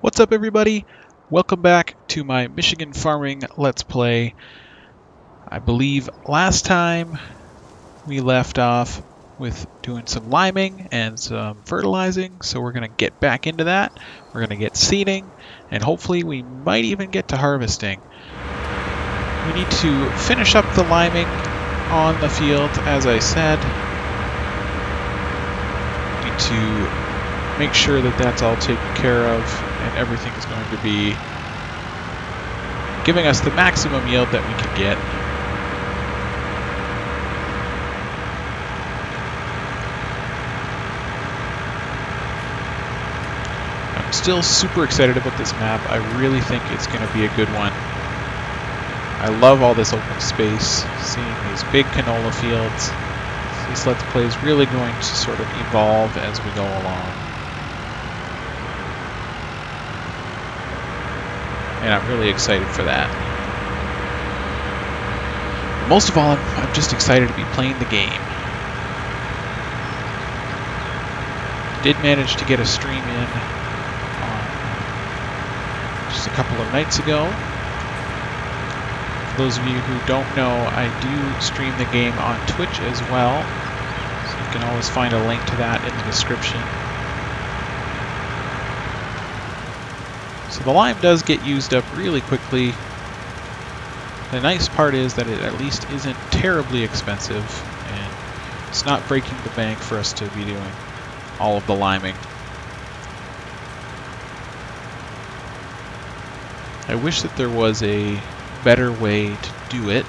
What's up, everybody? Welcome back to my Michigan Farming Let's Play. I believe last time we left off with doing some liming and some fertilizing, so we're going to get back into that. We're going to get seeding, and hopefully we might even get to harvesting. We need to finish up the liming on the field, as I said. We need to make sure that that's all taken care of and everything is going to be giving us the maximum yield that we can get. I'm still super excited about this map. I really think it's going to be a good one. I love all this open space, seeing these big canola fields. This Let's Play is really going to sort of evolve as we go along. And I'm really excited for that. Most of all, I'm just excited to be playing the game. Did manage to get a stream in just a couple of nights ago. For those of you who don't know, I do stream the game on Twitch as well, so you can always find a link to that in the description. So the lime does get used up really quickly. The nice part is that it at least isn't terribly expensive, and it's not breaking the bank for us to be doing all of the liming. I wish that there was a better way to do it.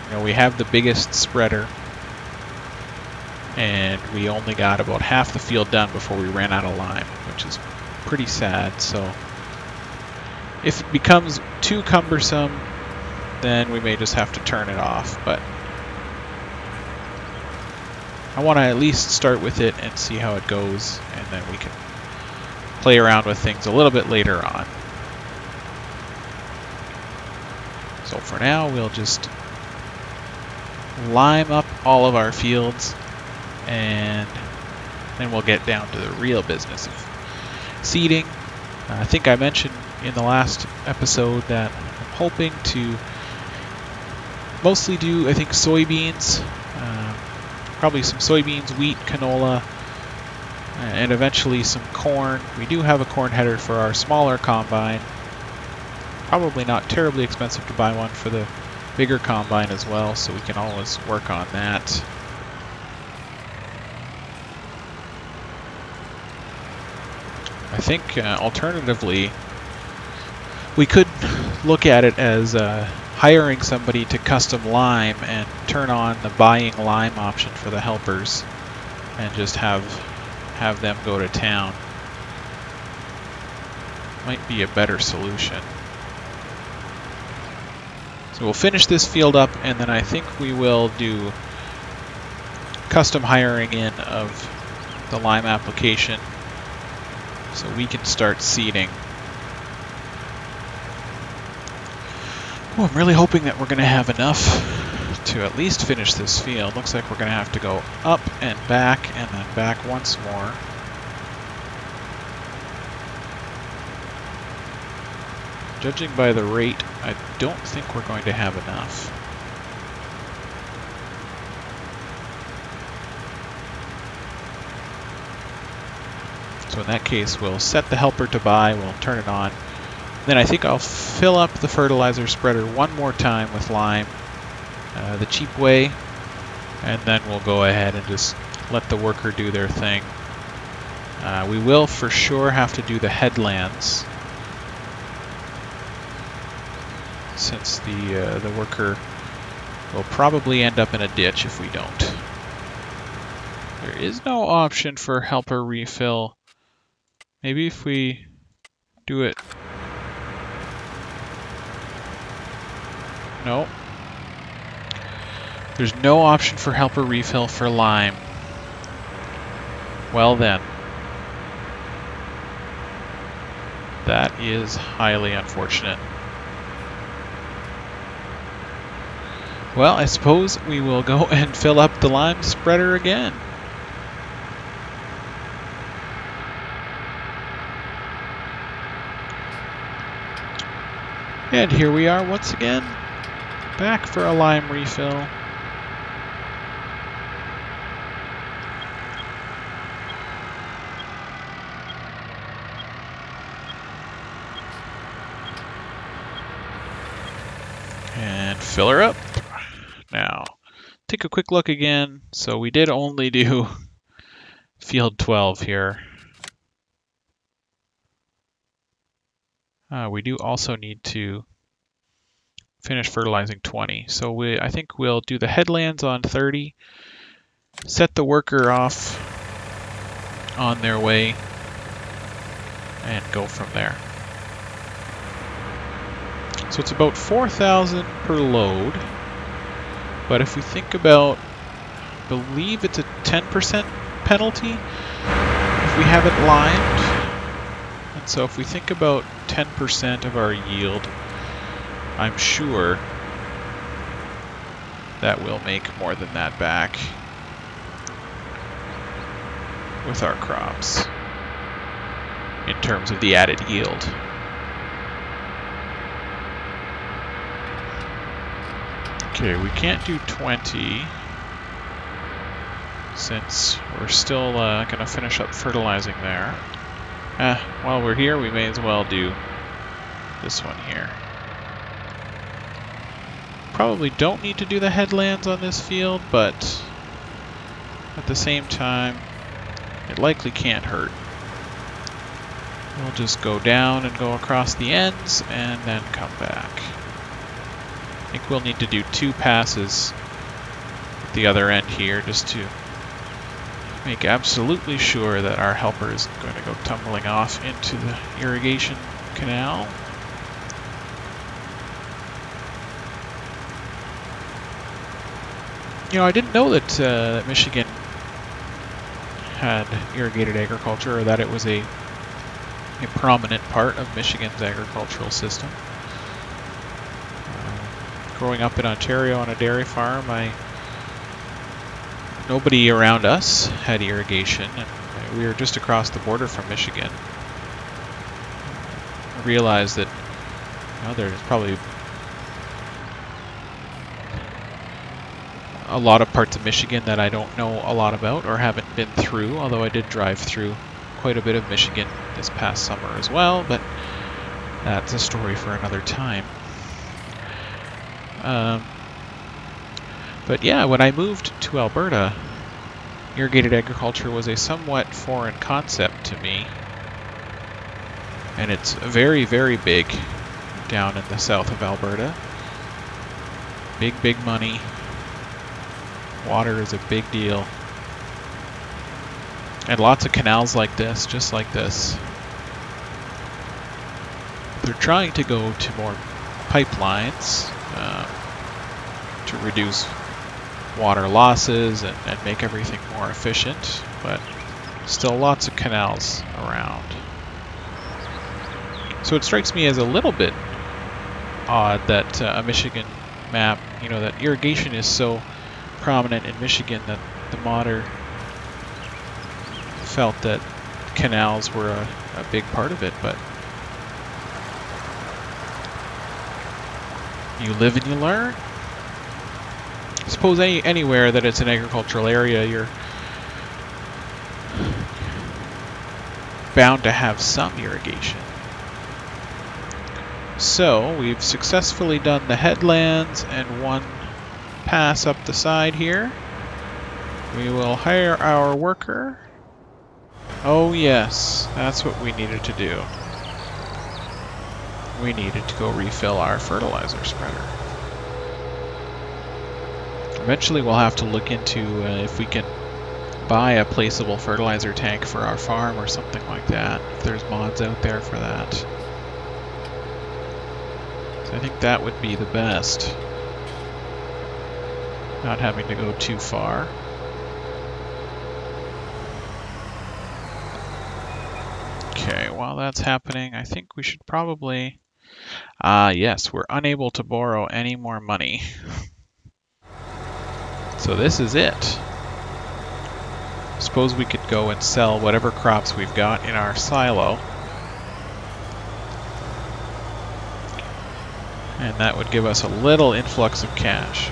You know, we have the biggest spreader, and we only got about half the field done before we ran out of lime, which is pretty sad. So if it becomes too cumbersome, then we may just have to turn it off, but I want to at least start with it and see how it goes, and then we can play around with things a little bit later on. So for now, we'll just lime up all of our fields, and then we'll get down to the real business of seeding. I think I mentioned in the last episode that I'm hoping to mostly do, I think, soybeans, probably some soybeans, wheat, canola, and eventually some corn. We do have a corn header for our smaller combine. Probably not terribly expensive to buy one for the bigger combine as well, so we can always work on that. I think alternatively, we could look at it as hiring somebody to custom lime and turn on the buying lime option for the helpers and just have them go to town. Might be a better solution. So we'll finish this field up, and then I think we will do custom hiring in of the lime application so we can start seeding. Oh, I'm really hoping that we're going to have enough to at least finish this field. Looks like we're going to have to go up and then back once more. Judging by the rate, I don't think we're going to have enough. So in that case, we'll set the helper to buy, we'll turn it on. Then I think I'll fill up the fertilizer spreader one more time with lime, the cheap way, and then we'll go ahead and just let the worker do their thing. We will for sure have to do the headlands, since the worker will probably end up in a ditch if we don't. There is no option for helper refill. Maybe if we do it... No. There's no option for helper refill for lime. Well then. That is highly unfortunate. Well, I suppose we will go and fill up the lime spreader again. And here we are once again, back for a lime refill. And fill her up. Now, take a quick look again. So we did only do field 12 here. We do also need to finish fertilizing 20. So I think we'll do the headlands on 30, set the worker off on their way, and go from there. So it's about 4,000 per load, but if we think about, I believe it's a 10% penalty if we have it limed. And so if we think about 10% of our yield, I'm sure that we'll make more than that back with our crops in terms of the added yield. Okay, we can't do 20 since we're still going to finish up fertilizing there. While we're here, we may as well do this one here. Probably don't need to do the headlands on this field, but at the same time, it likely can't hurt. We'll just go down and go across the ends and then come back. I think we'll need to do 2 passes at the other end here just to make absolutely sure that our helper isn't going to go tumbling off into the irrigation canal. You know, I didn't know that Michigan had irrigated agriculture, or that it was a prominent part of Michigan's agricultural system. Growing up in Ontario on a dairy farm, nobody around us had irrigation, and we were just across the border from Michigan. I realized that there's probably a lot of parts of Michigan that I don't know a lot about or haven't been through, although I did drive through quite a bit of Michigan this past summer as well, but that's a story for another time. But yeah, when I moved to Alberta, irrigated agriculture was a somewhat foreign concept to me. And it's very, very big down in the south of Alberta. Big, big money. Water is a big deal. And lots of canals like this, just like this. They're trying to go to more pipelines to reduce water losses and make everything more efficient, but still lots of canals around. So it strikes me as a little bit odd that a Michigan map, that irrigation is so prominent in Michigan that the modder felt that canals were a big part of it, but you live and you learn. I suppose anywhere that it's an agricultural area, you're bound to have some irrigation. So we've successfully done the headlands and 1 pass up the side here. We will hire our worker. Oh yes, that's what we needed to do. We needed to go refill our fertilizer spreader. Eventually we'll have to look into if we can buy a placeable fertilizer tank for our farm or something like that, if there's mods out there for that. So I think that would be the best. Not having to go too far. Okay, while that's happening, I think we should probably... yes, we're unable to borrow any more money. So this is it. Suppose we could go and sell whatever crops we've got in our silo. And that would give us a little influx of cash.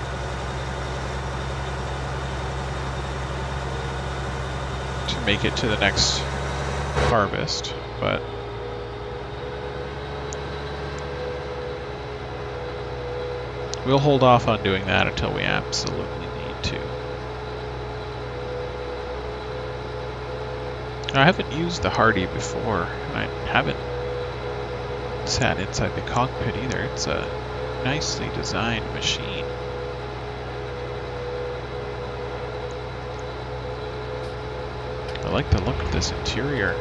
To make it to the next harvest, but we'll hold off on doing that until we absolutely need to. I haven't used the Hardy before, and I haven't sat inside the cockpit either. It's a nicely designed machine. I like the look of this interior.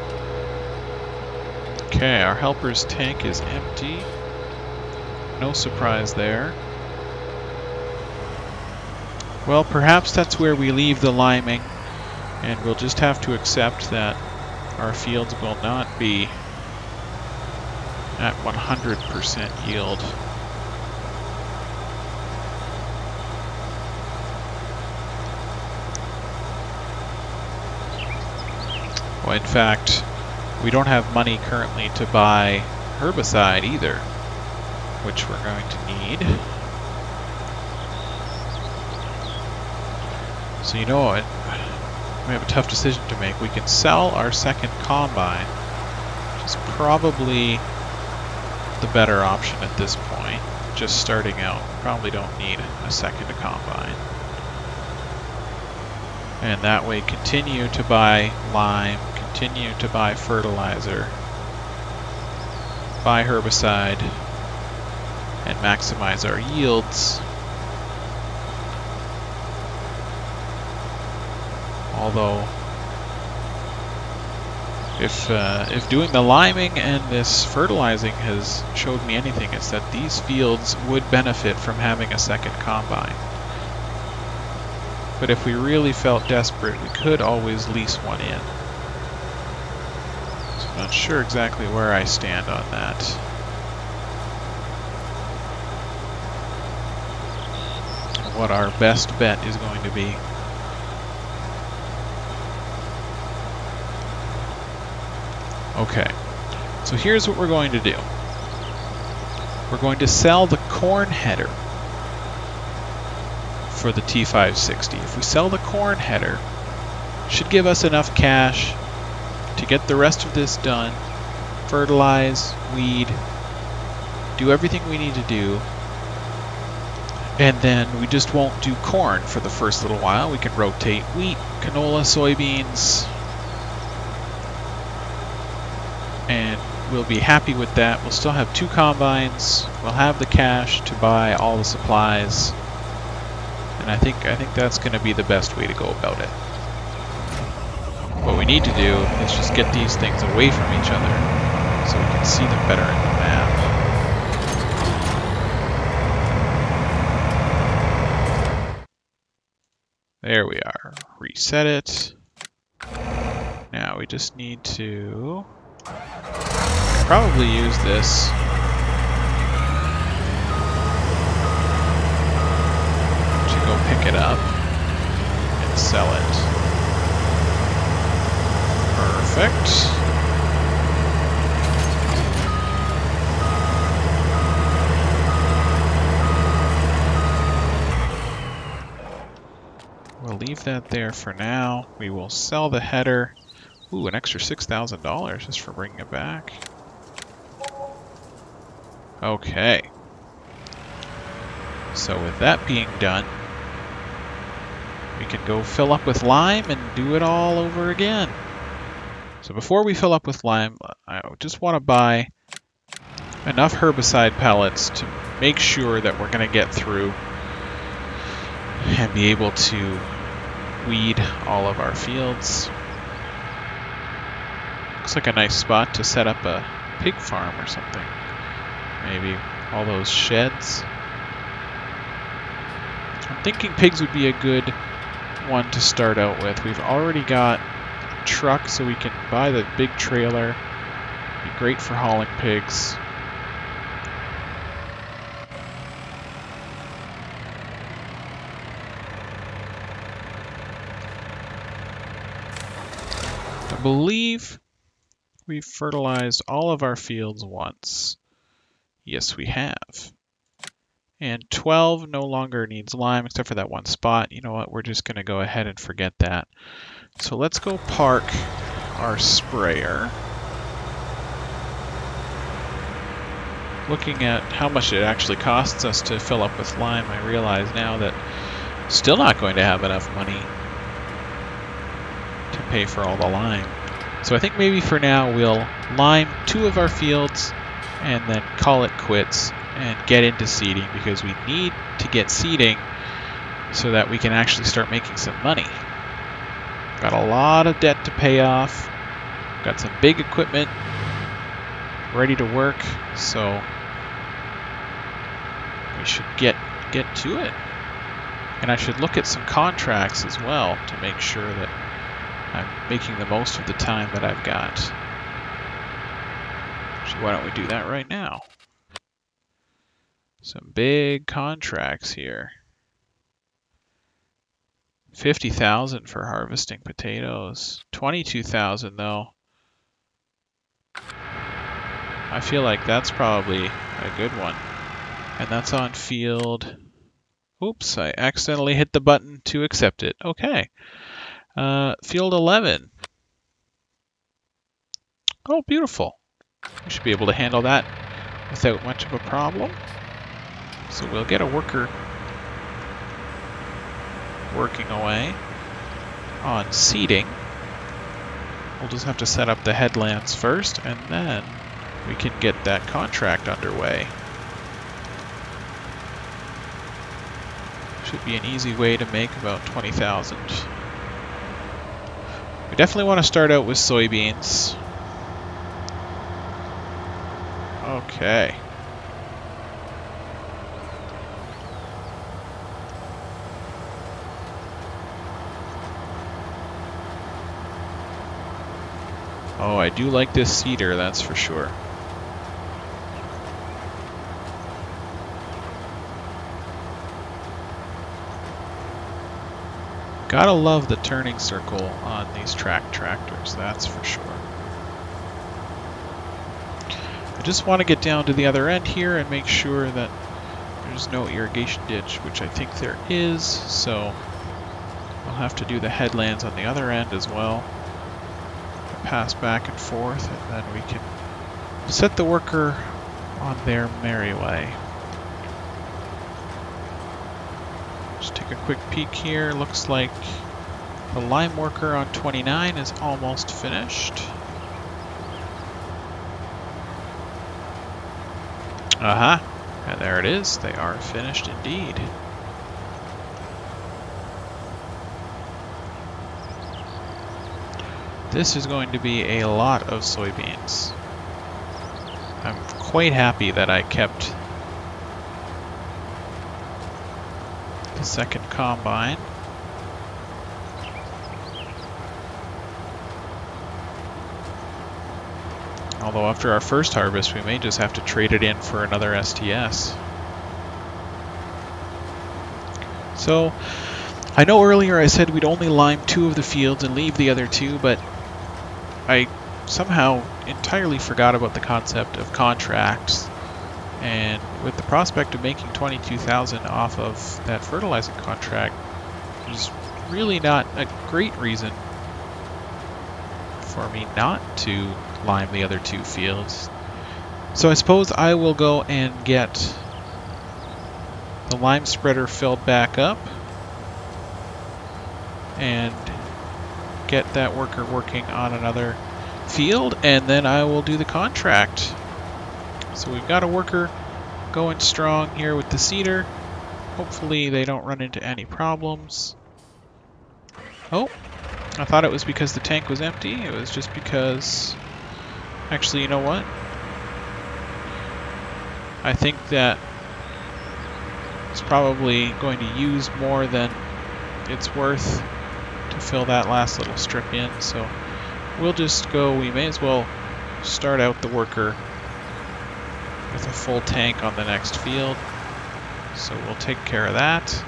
Okay, our helper's tank is empty. No surprise there. Well, perhaps that's where we leave the liming, and we'll just have to accept that our fields will not be at 100% yield. Well, in fact, we don't have money currently to buy herbicide either, which we're going to need. So you know what? We have a tough decision to make. We can sell our second combine, which is probably the better option at this point. Just starting out, we probably don't need a second combine. And that way continue to buy lime, continue to buy fertilizer, buy herbicide, and maximize our yields. Although, if doing the liming and this fertilizing has showed me anything, it's that these fields would benefit from having a second combine. But if we really felt desperate, we could always lease one in. So I'm not sure exactly where I stand on that. What our best bet is going to be. Okay, so here's what we're going to do. We're going to sell the corn header for the T560. If we sell the corn header, it should give us enough cash to get the rest of this done, fertilize, weed, do everything we need to do, and then we just won't do corn for the first little while. We can rotate wheat, canola, soybeans, and we'll be happy with that. We'll still have 2 combines. We'll have the cash to buy all the supplies, and I think that's going to be the best way to go about it. What we need to do is just get these things away from each other so we can see them better in the map. There we are. Reset it. Now we just need to probably use this to go pick it up and sell it. Perfect. We'll leave that there for now. We will sell the header. Ooh, an extra $6,000 just for bringing it back. Okay. So with that being done, we can go fill up with lime and do it all over again. So before we fill up with lime, I just want to buy enough herbicide pellets to make sure that we're going to get through and be able to weed all of our fields. Looks like a nice spot to set up a pig farm or something. Maybe all those sheds. I'm thinking pigs would be a good one to start out with. We've already got a truck, so we can buy the big trailer. Be great for hauling pigs. I believe we've fertilized all of our fields once. Yes, we have. And 12 no longer needs lime except for that one spot. You know what? We're just going to go ahead and forget that. So let's go park our sprayer. Looking at how much it actually costs us to fill up with lime, I realize now that still not going to have enough money to pay for all the lime. So I think maybe for now we'll lime 2 of our fields and then call it quits and get into seeding, because we need to get seeding so that we can actually start making some money. Got a lot of debt to pay off, got some big equipment ready to work, so we should get to it. And I should look at some contracts as well to make sure that I'm making the most of the time that I've got. So why don't we do that right now? Some big contracts here. 50,000 for harvesting potatoes. 22,000 though. I feel like that's probably a good one. And that's on field. Oops, I accidentally hit the button to accept it. Okay. Field 11. Oh, beautiful. We should be able to handle that without much of a problem. So we'll get a worker working away on seeding. We'll just have to set up the headlands first, and then we can get that contract underway. Should be an easy way to make about 20,000. We definitely want to start out with soybeans. Okay. Oh, I do like this seeder, that's for sure. Gotta love the turning circle on these tractors, that's for sure. I just want to get down to the other end here and make sure that there's no irrigation ditch, which I think there is, so I'll have to do the headlands on the other end as well. Pass back and forth, and then we can set the worker on their merry way. Just take a quick peek here. Looks like the lime worker on 29 is almost finished. And there it is. They are finished indeed. This is going to be a lot of soybeans. I'm quite happy that I kept the second combine. Although after our first harvest, we may just have to trade it in for another STS. So, I know earlier I said we'd only lime 2 of the fields and leave the other 2, but I somehow entirely forgot about the concept of contracts, and with the prospect of making 22,000 off of that fertilizing contract, there's really not a great reason for me not to lime the other 2 fields. So I suppose I will go and get the lime spreader filled back up and get that worker working on another field, and then I will do the contract. So we've got a worker going strong here with the seeder. Hopefully they don't run into any problems. Oh, I thought it was because the tank was empty. It was just because... Actually, you know what? I think that it's probably going to use more than it's worth to fill that last little strip in, so we'll just go. We may as well start out the worker with a full tank on the next field, so we'll take care of that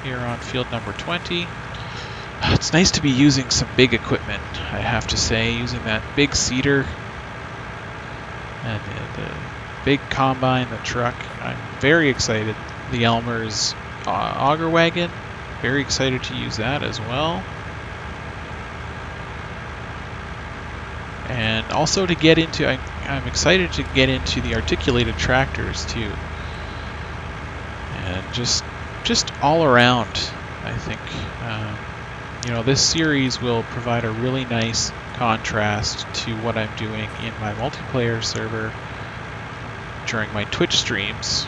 here on field number 20. It's nice to be using some big equipment, I have to say, using that big seeder and the big combine, the truck. I'm very excited. The Elmer's auger wagon, very excited to use that as well. And also to get into, I'm excited to get into the articulated tractors too. And just all around, I think, you know, this series will provide a really nice contrast to what I'm doing in my multiplayer server during my Twitch streams,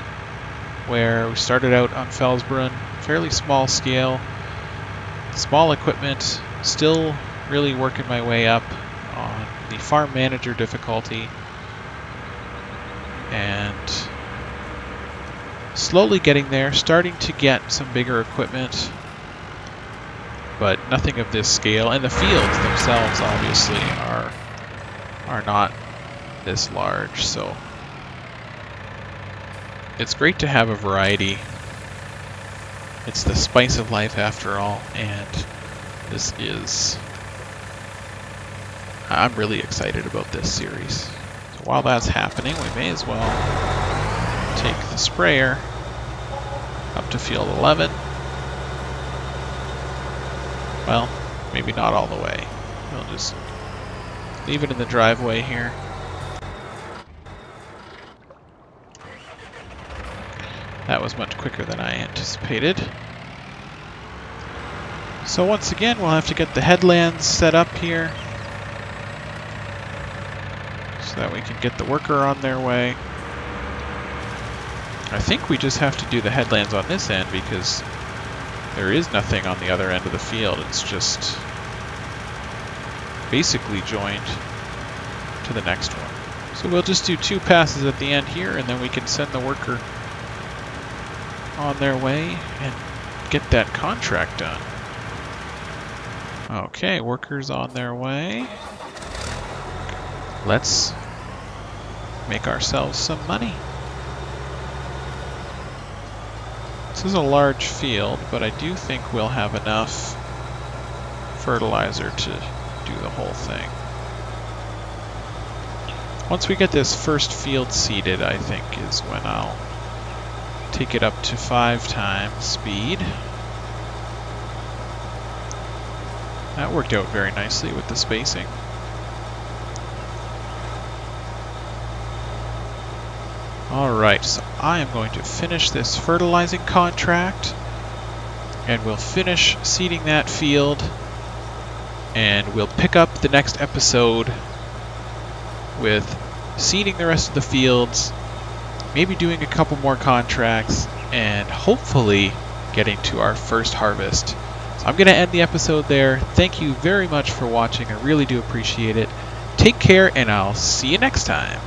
where we started out on Felsbrunn, fairly small scale, small equipment, still really working my way up on the farm manager difficulty, and slowly getting there, starting to get some bigger equipment, but nothing of this scale. And the fields themselves obviously are not this large, so it's great to have a variety. It's the spice of life after all, and this is, I'm really excited about this series. So while that's happening, we may as well take the sprayer up to field 11. Well, maybe not all the way. We'll just leave it in the driveway here. That was much quicker than I anticipated. So once again, we'll have to get the headlands set up here so that we can get the worker on their way. I think we just have to do the headlands on this end because there is nothing on the other end of the field. It's just basically joined to the next one. So we'll just do 2 passes at the end here, and then we can send the worker on their way and get that contract done. Okay, workers on their way. Let's make ourselves some money. This is a large field, but I do think we'll have enough fertilizer to do the whole thing. Once we get this first field seeded, I think is when I'll take it up to 5 times speed. That worked out very nicely with the spacing. Alright, so I am going to finish this fertilizing contract, and we'll finish seeding that field, and we'll pick up the next episode with seeding the rest of the fields, maybe doing a couple more contracts, and hopefully getting to our first harvest. So I'm going to end the episode there. Thank you very much for watching. I really do appreciate it. Take care, and I'll see you next time.